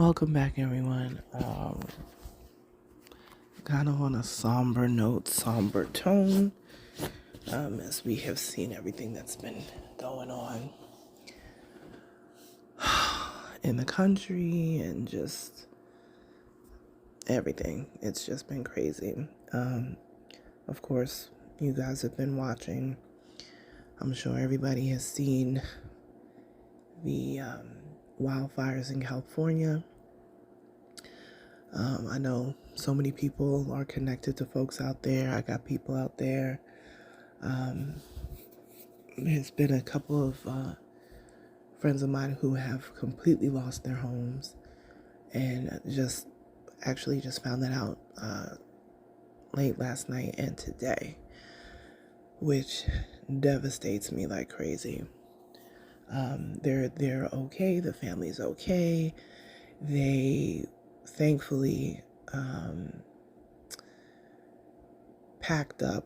Welcome back, everyone. Kind of on a somber note, somber tone, as we have seen everything that's been going on in the country and just everything. It's just been crazy. Of course, you guys have been watching. I'm sure everybody has seen the wildfires in California. I know so many people are connected to folks out there. I got people out there. There's been a couple of friends of mine who have completely lost their homes and just found that out late last night and today, which devastates me like crazy. They're okay. The family's okay. They thankfully packed up,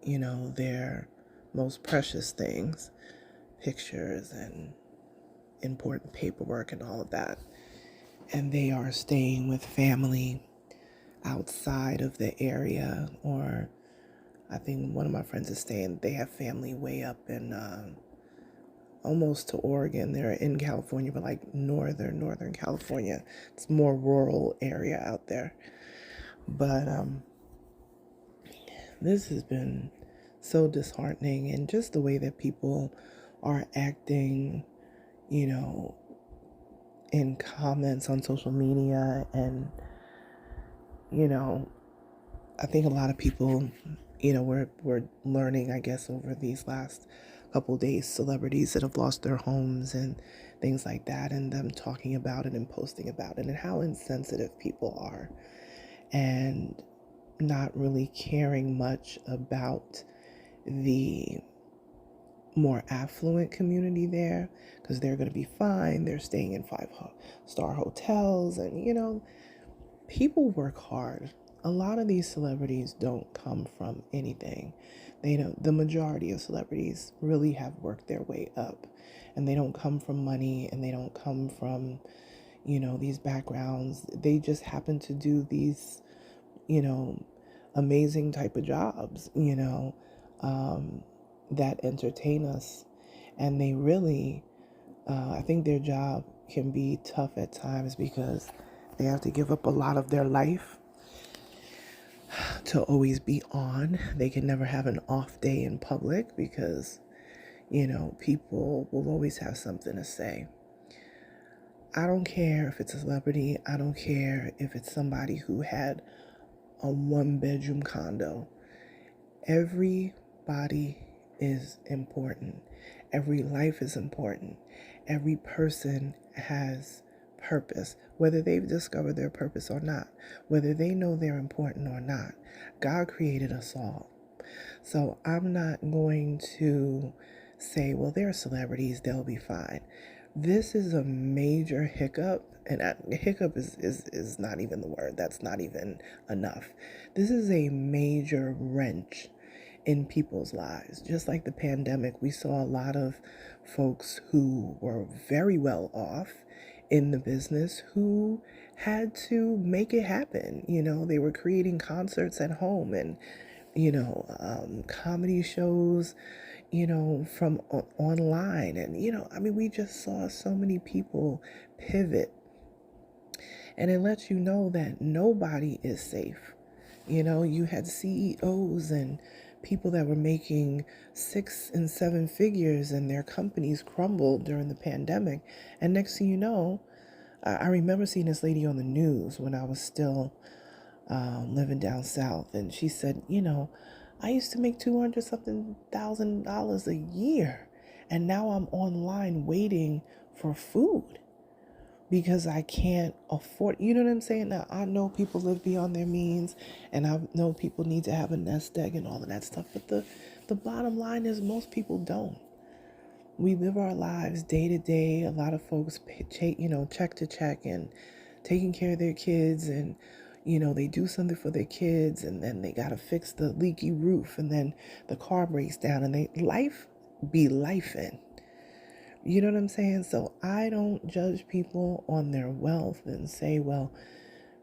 their most precious things, pictures and important paperwork and all of that. And they are staying with family outside of the area, or I think one of my friends is staying, they have family way up in almost to Oregon. They're in California, but like northern California. It's more rural area out there. But this has been so disheartening, and just the way that people are acting, in comments on social media. And I think a lot of people, we're learning, I guess, over these last couple days, celebrities that have lost their homes and things like that, and them talking about it and posting about it, and how insensitive people are, and not really caring much about the more affluent community there, because they're going to be fine. They're staying in 5-star hotels, and people work hard. A lot of these celebrities don't come from anything. They don't. The majority of celebrities really have worked their way up, and they don't come from money, and they don't come from these backgrounds. They just happen to do these amazing type of jobs, that entertain us. And they really, I think their job can be tough at times, because they have to give up a lot of their life to always be on. They can never have an off day in public, because, people will always have something to say. I don't care if it's a celebrity. I don't care if it's somebody who had a 1-bedroom condo. Everybody is important. Every life is important. Every person has purpose, whether they've discovered their purpose or not, whether they know they're important or not. God created us all. So I'm not going to say, well, they're celebrities, they'll be fine. This is a major hiccup, and hiccup is not even the word. That's not even enough. This is a major wrench in people's lives. Just like the pandemic, we saw a lot of folks who were very well off in the business who had to make it happen. They were creating concerts at home, and comedy shows, from online. And, we just saw so many people pivot. And it lets you know that nobody is safe. You had CEOs and people that were making 6 and 7 figures, and their companies crumbled during the pandemic. And next thing you know, I remember seeing this lady on the news when I was still living down south, and she said, I used to make $200,000 a year, and now I'm online waiting for food because I can't afford. You know what I'm saying? Now, I know people live beyond their means, and I know people need to have a nest egg and all of that stuff, but the bottom line is most people don't. We live our lives day to day. A lot of folks check to check, and taking care of their kids, and they do something for their kids, and then they got to fix the leaky roof, and then the car breaks down, and life be lifing. You know what I'm saying? So I don't judge people on their wealth and say, well,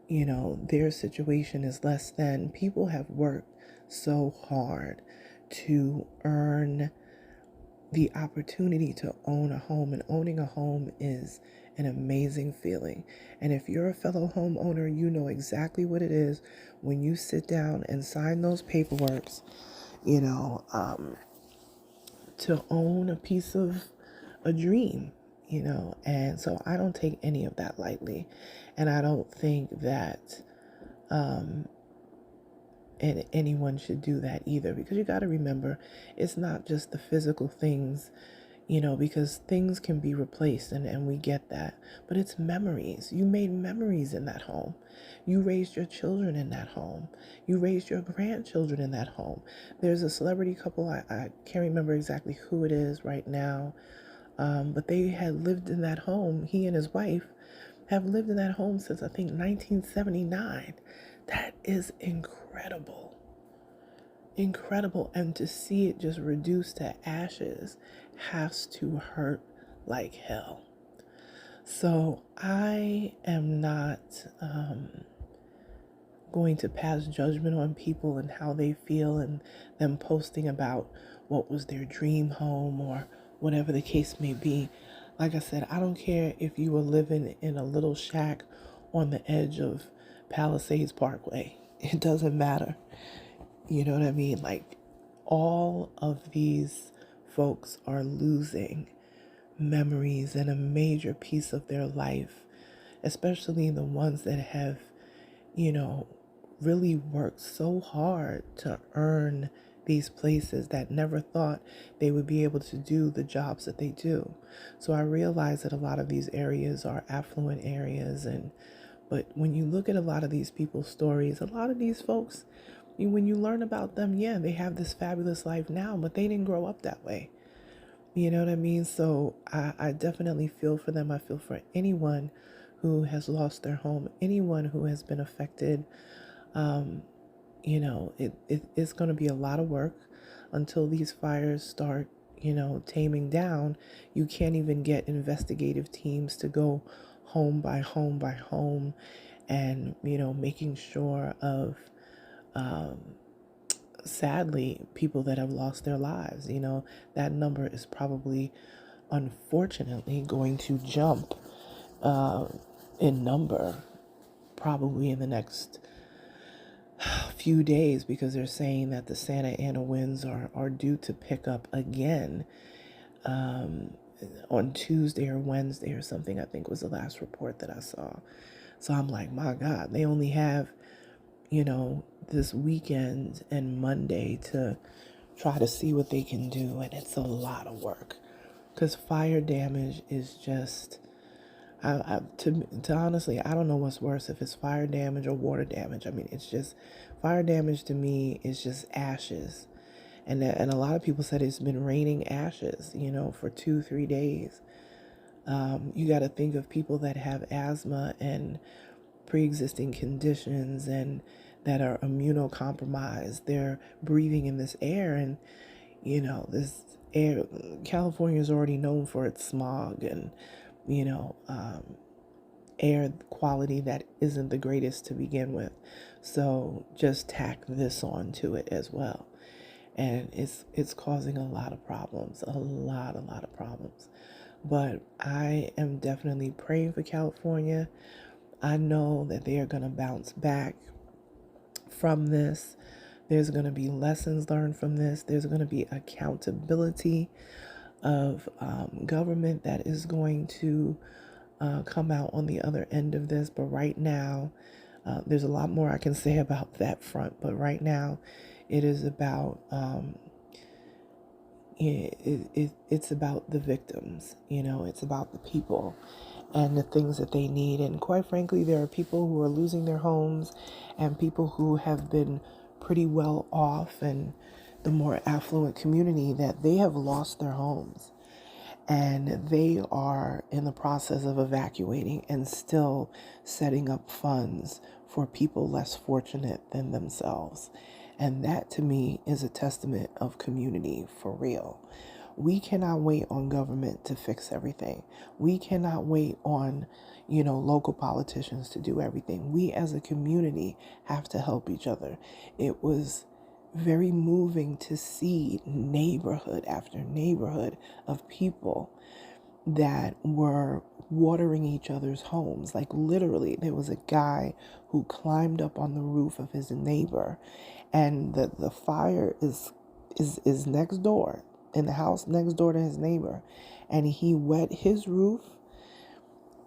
their situation is less than. People have worked so hard to earn the opportunity to own a home, and owning a home is an amazing feeling. And if you're a fellow homeowner, you know exactly what it is when you sit down and sign those paperworks, you know, um, to own a piece of a dream, and so I don't take any of that lightly. And I don't think that um, and anyone should do that either, because you got to remember, it's not just the physical things, because things can be replaced, and we get that, but it's memories. You made memories in that home. You raised your children in that home. You raised your grandchildren in that home. There's a celebrity couple, I can't remember exactly who it is right now, but they had lived in that home. He and his wife have lived in that home since, I think, 1979. That is incredible. Incredible. And to see it just reduced to ashes has to hurt like hell. So I am not going to pass judgment on people and how they feel, and them posting about what was their dream home or whatever the case may be. Like I said, I don't care if you were living in a little shack on the edge of Palisades Parkway. It doesn't matter. You know what I mean? Like, all of these folks are losing memories and a major piece of their life, especially the ones that have, you know, really worked so hard to earn these places, that never thought they would be able to do the jobs that they do. So I realize that a lot of these areas are affluent areas, but when you look at a lot of these people's stories, a lot of these folks, when you learn about them, yeah, they have this fabulous life now, but they didn't grow up that way. You know what I mean? So I definitely feel for them. I feel for anyone who has lost their home, anyone who has been affected. Um, it's going to be a lot of work until these fires start, taming down. You can't even get investigative teams to go home by home by home and, making sure of, um, sadly, people that have lost their lives. That number is probably, unfortunately, going to jump uh, in number probably in the next few days, because they're saying that the Santa Ana winds are due to pick up again um, on Tuesday or Wednesday or something, I think was the last report that I saw. So I'm like, my God, they only have, this weekend and Monday to try to see what they can do. And it's a lot of work, because fire damage is just, to honestly, I don't know what's worse, if it's fire damage or water damage. I mean, it's just, fire damage to me is just ashes. And a lot of people said it's been raining ashes, for 2-3 days. You got to think of people that have asthma and pre-existing conditions, and that are immunocompromised. They're breathing in this air, and this air, California is already known for its smog, and you know air quality that isn't the greatest to begin with. So just tack this on to it as well, and it's causing a lot of problems, a lot of problems. But I am definitely praying for California. I know that they are going to bounce back from this. There's going to be lessons learned from this. There's going to be accountability of government that is going to come out on the other end of this. But right now, there's a lot more I can say about that front. But right now, it is about it's about the victims. It's about the people and the things that they need. And quite frankly, there are people who are losing their homes, and people who have been pretty well off, and the more affluent community, that they have lost their homes, and they are in the process of evacuating and still setting up funds for people less fortunate than themselves. And that, to me, is a testament of community for real. We cannot wait on government to fix everything. We cannot wait on, local politicians to do everything. We as a community have to help each other. It was very moving to see neighborhood after neighborhood of people that were watering each other's homes. Like literally, there was a guy who climbed up on the roof of his neighbor, and the fire is next door, in the house next door to his neighbor, and he wet his roof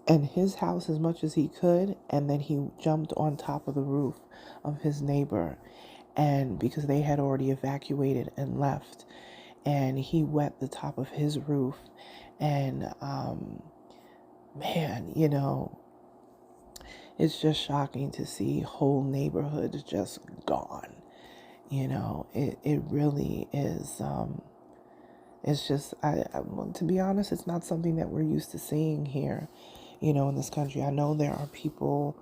and his house as much as he could, and then he jumped on top of the roof of his neighbor, and because they had already evacuated and left, and he wet the top of his roof. And man, it's just shocking to see whole neighborhoods just gone. It really is. It's just, to be honest, it's not something that we're used to seeing here, in this country. I know there are people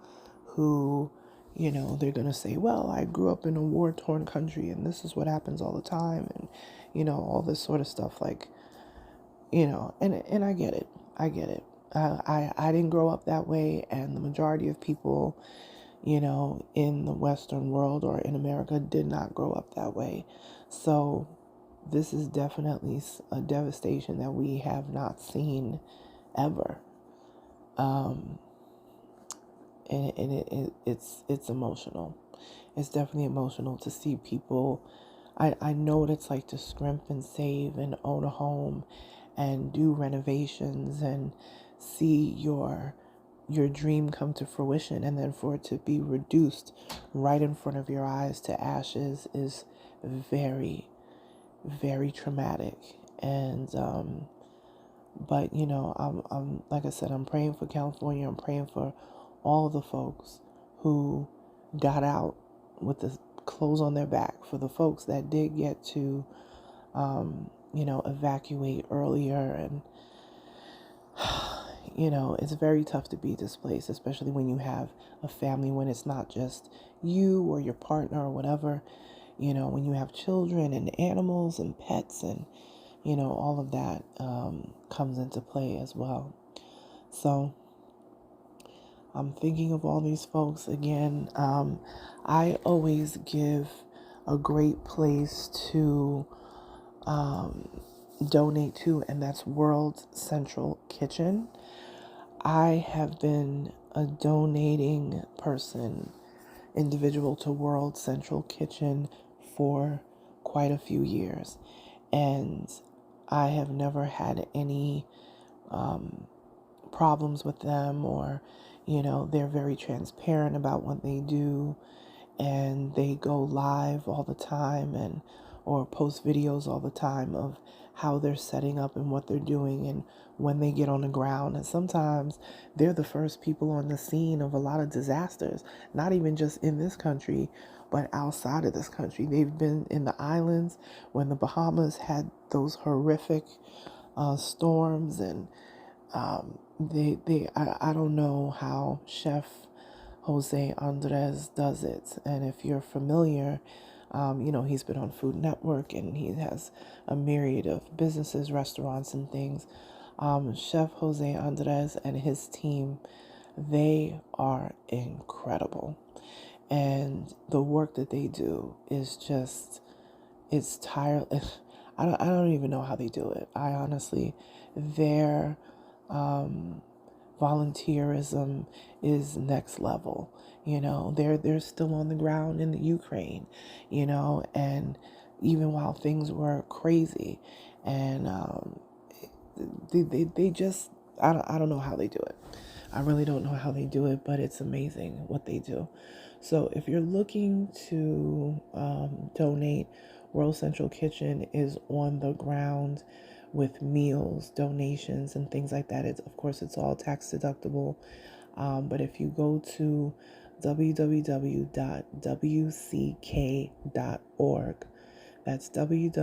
who, they're going to say, well, I grew up in a war-torn country and this is what happens all the time. And, all this sort of stuff, like, and I get it. I get it. I didn't grow up that way. And the majority of people, in the Western world or in America did not grow up that way. So this is definitely a devastation that we have not seen ever. And it's emotional. It's definitely emotional to see people. I know what it's like to scrimp and save and own a home and do renovations and see your dream come to fruition, and then for it to be reduced right in front of your eyes to ashes is very, very traumatic. And but I'm like I said, I'm praying for California. I'm praying for all of the folks who got out with the clothes on their back, for the folks that did get to evacuate earlier. And it's very tough to be displaced, especially when you have a family, when it's not just you or your partner or whatever, when you have children and animals and pets, and, all of that comes into play as well. So I'm thinking of all these folks again. I always give a great place to donate to, and that's World Central Kitchen. I have been a donating individual to World Central Kitchen for quite a few years, and I have never had any problems with them, or they're very transparent about what they do, and they go live all the time, and or post videos all the time of how they're setting up and what they're doing and when they get on the ground. And sometimes they're the first people on the scene of a lot of disasters, not even just in this country, but outside of this country. They've been in the islands when the Bahamas had those horrific storms, and I don't know how Chef Jose Andres does it. And if you're familiar, he's been on Food Network and he has a myriad of businesses, restaurants, and things. Chef Jose Andres and his team, they are incredible. And the work that they do is just, it's tireless. I don't even know how they do it. I honestly, their volunteerism is next level. They're still on the ground in the Ukraine, and even while things were crazy, and they just, I don't know how they do it. I really don't know how they do it, but it's amazing what they do. So if you're looking to donate, World Central Kitchen is on the ground with meals, donations, and things like that. Of course, it's all tax deductible. But if you go to www.wck.org, that's www.wck.org,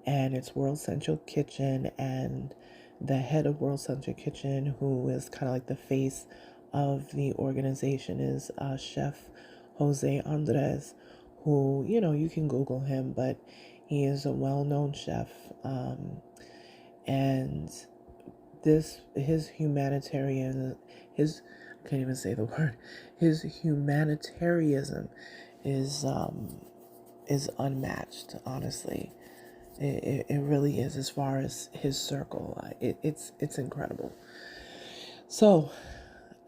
and it's World Central Kitchen, and the head of World Central Kitchen, who is kind of like the face of the organization, is Chef Jose Andres, who, you can Google him, but he is a well-known chef. And his humanitarian, his, I can't even say the word, his humanitarianism is unmatched, honestly. It really is. As far as his circle, it's incredible. So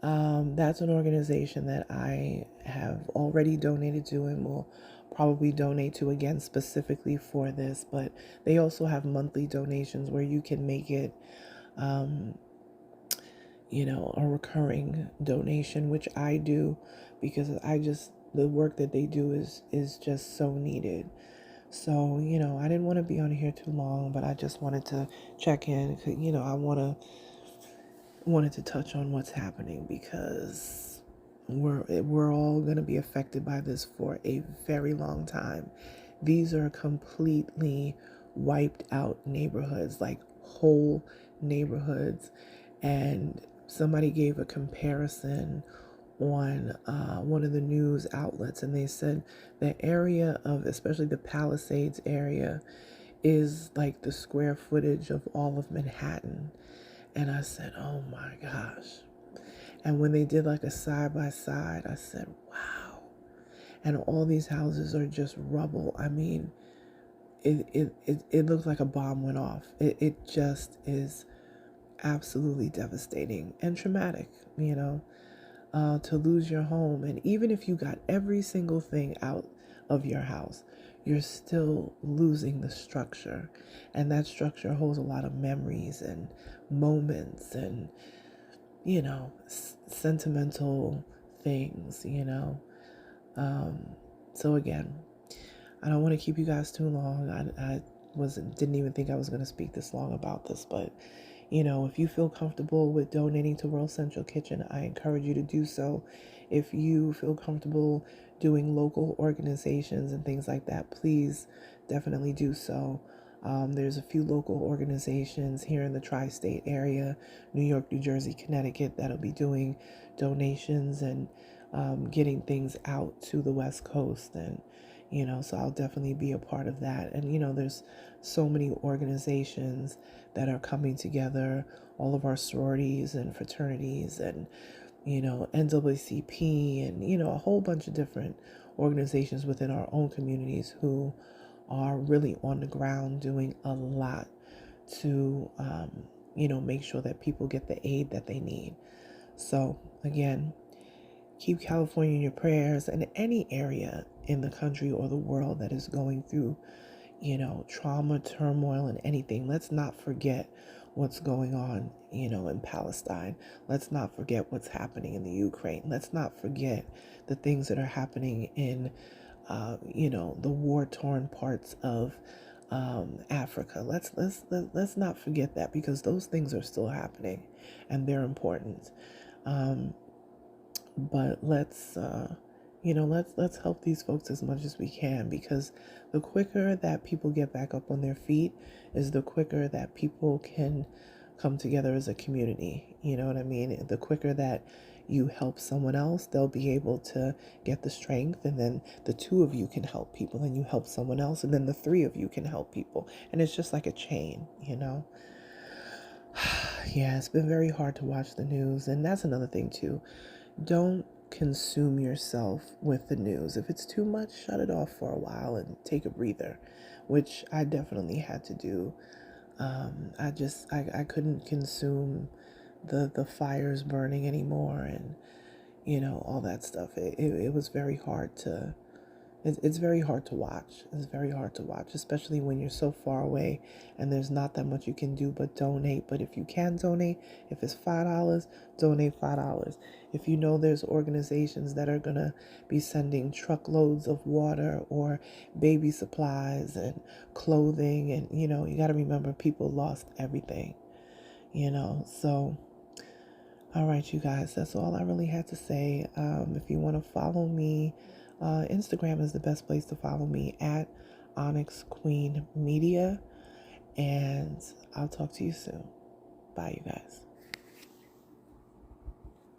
that's an organization that I have already donated to and will probably donate to again specifically for this. But they also have monthly donations where you can make it, a recurring donation, which I do because the work that they do is just so needed. So, I didn't want to be on here too long, but I just wanted to check in. I wanted to touch on what's happening because we're all going to be affected by this for a very long time. These are completely wiped out neighborhoods, like whole neighborhoods. And somebody gave a comparison on one of the news outlets, and they said the area of, especially the Palisades area, is like the square footage of all of Manhattan. And I said, oh my gosh. And when they did like a side by side, I said, wow. And all these houses are just rubble. I mean, it looks like a bomb went off. It just is absolutely devastating and traumatic, to lose your home. And even if you got every single thing out of your house, you're still losing the structure. And that structure holds a lot of memories and moments and, sentimental things, So again, I don't want to keep you guys too long. I didn't even think I was going to speak this long about this, but if you feel comfortable with donating to World Central Kitchen, I encourage you to do so. If you feel comfortable doing local organizations and things like that, please definitely do so. There's a few local organizations here in the tri-state area, New York, New Jersey, Connecticut, that'll be doing donations and getting things out to the West Coast. And, so I'll definitely be a part of that. And, there's so many organizations that are coming together, all of our sororities and fraternities and, NAACP and, a whole bunch of different organizations within our own communities who are really on the ground doing a lot to, make sure that people get the aid that they need. So again, keep California in your prayers and any area in the country or the world that is going through, trauma, turmoil, and anything. Let's not forget what's going on, in Palestine. Let's not forget what's happening in the Ukraine. Let's not forget the things that are happening in, the war-torn parts of Africa. Let's not forget that, because those things are still happening and they're important. But let's help these folks as much as we can, because the quicker that people get back up on their feet is the quicker that people can come together as a community. You know what I mean? The quicker that you help someone else, they'll be able to get the strength, and then the two of you can help people, and you help someone else, and then the three of you can help people. And it's just like a chain, Yeah, it's been very hard to watch the news. And that's another thing too. Don't consume yourself with the news. If it's too much, shut it off for a while and take a breather, which I definitely had to do. I couldn't consume the fires burning anymore, and all that stuff. It was very hard to it's very hard to watch. It's very hard to watch, especially when you're so far away and there's not that much you can do but donate. But if you can donate, if it's $5, donate $5. If you know there's organizations that are going to be sending truckloads of water or baby supplies and clothing, and, you got to remember people lost everything, so... All right, you guys, that's all I really had to say. If you want to follow me, Instagram is the best place to follow me, at Onyx Queen Media. And I'll talk to you soon. Bye, you guys.